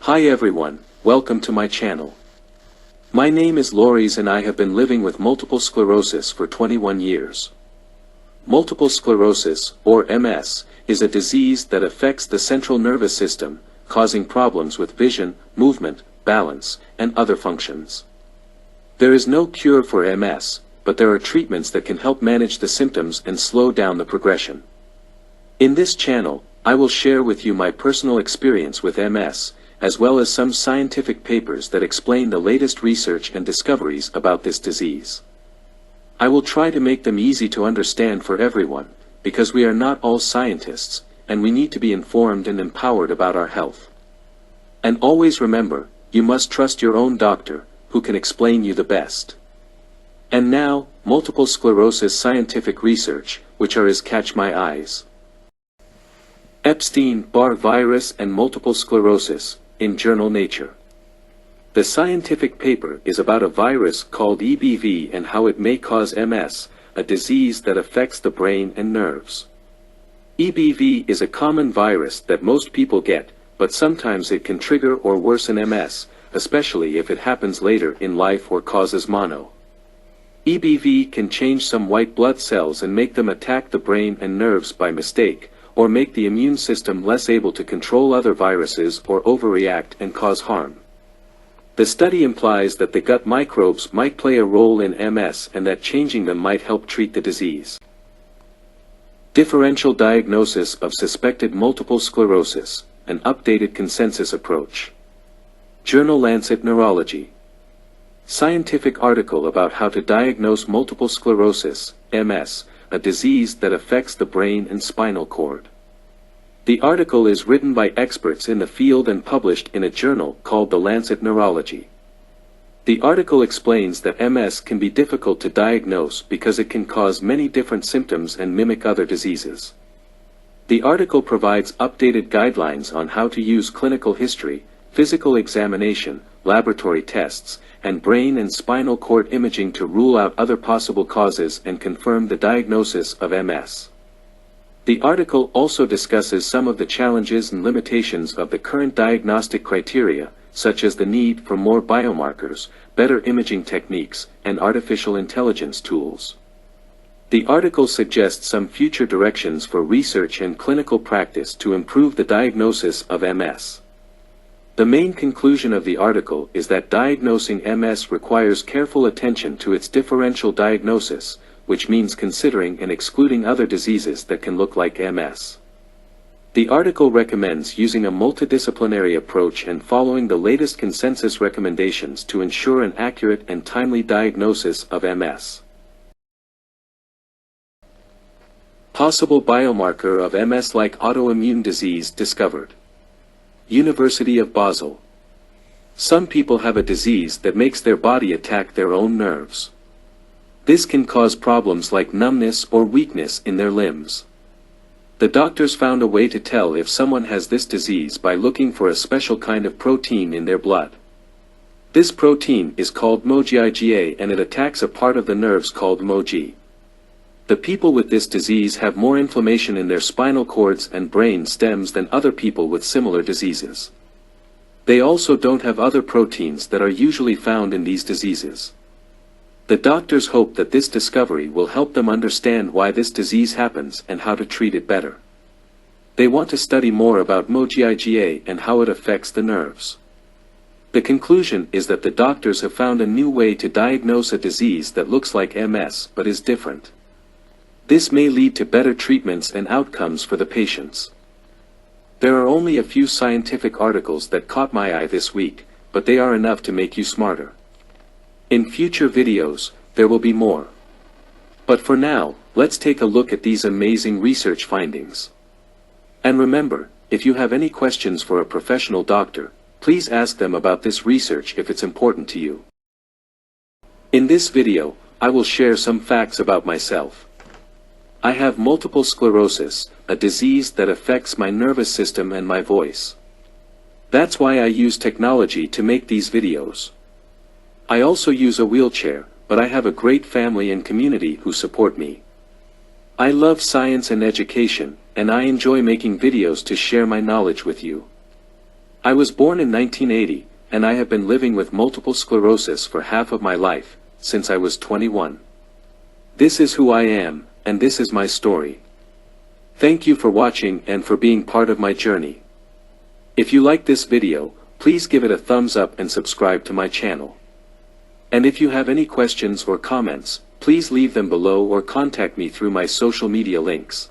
Hi everyone, welcome to my channel. My name is Loris and I have been living with multiple sclerosis for 21 years. Multiple sclerosis, or MS, is a disease that affects the central nervous system, causing problems with vision, movement, balance, and other functions. There is no cure for MS, but there are treatments that can help manage the symptoms and slow down the progression. In this channel, I will share with you my personal experience with MS, as well as some scientific papers that explain the latest research and discoveries about this disease. I will try to make them easy to understand for everyone, because we are not all scientists, and we need to be informed and empowered about our health. And always remember, you must trust your own doctor, who can explain you the best. And now, multiple sclerosis scientific research, which are as catch my eyes. Epstein-Barr virus and multiple sclerosis, in journal Nature. The scientific paper is about a virus called EBV and how it may cause MS, a disease that affects the brain and nerves. EBV is a common virus that most people get, but sometimes it can trigger or worsen MS, especially if it happens later in life or causes mono. EBV can change some white blood cells and make them attack the brain and nerves by mistake, or make the immune system less able to control other viruses or overreact and cause harm. The study implies that the gut microbes might play a role in MS and that changing them might help treat the disease. Differential diagnosis of suspected multiple sclerosis, an updated consensus approach. Journal Lancet Neurology. Scientific article about how to diagnose multiple sclerosis, MS, a disease that affects the brain and spinal cord. The article is written by experts in the field and published in a journal called The Lancet Neurology. The article explains that MS can be difficult to diagnose because it can cause many different symptoms and mimic other diseases. The article provides updated guidelines on how to use clinical history, physical examination, laboratory tests, and brain and spinal cord imaging to rule out other possible causes and confirm the diagnosis of MS. The article also discusses some of the challenges and limitations of the current diagnostic criteria, such as the need for more biomarkers, better imaging techniques, and artificial intelligence tools. The article suggests some future directions for research and clinical practice to improve the diagnosis of MS. The main conclusion of the article is that diagnosing MS requires careful attention to its differential diagnosis, which means considering and excluding other diseases that can look like MS. The article recommends using a multidisciplinary approach and following the latest consensus recommendations to ensure an accurate and timely diagnosis of MS. Possible biomarker of MS-like autoimmune disease discovered. University of Basel. Some people have a disease that makes their body attack their own nerves. This can cause problems like numbness or weakness in their limbs. The doctors found a way to tell if someone has this disease by looking for a special kind of protein in their blood. This protein is called MOGIGA and it attacks a part of the nerves called MOG. The people with this disease have more inflammation in their spinal cords and brain stems than other people with similar diseases. They also don't have other proteins that are usually found in these diseases. The doctors hope that this discovery will help them understand why this disease happens and how to treat it better. They want to study more about MOGIGA and how it affects the nerves. The conclusion is that the doctors have found a new way to diagnose a disease that looks like MS but is different. This may lead to better treatments and outcomes for the patients. There are only a few scientific articles that caught my eye this week, but they are enough to make you smarter. In future videos, there will be more. But for now, let's take a look at these amazing research findings. And remember, if you have any questions for a professional doctor, please ask them about this research if it's important to you. In this video, I will share some facts about myself. I have multiple sclerosis, a disease that affects my nervous system and my voice. That's why I use technology to make these videos. I also use a wheelchair, but I have a great family and community who support me. I love science and education, and I enjoy making videos to share my knowledge with you. I was born in 1980, and I have been living with multiple sclerosis for half of my life, since I was 21. This is who I am, and this is my story. Thank you for watching and for being part of my journey. If you like this video, please give it a thumbs up and subscribe to my channel. And if you have any questions or comments, please leave them below or contact me through my social media links.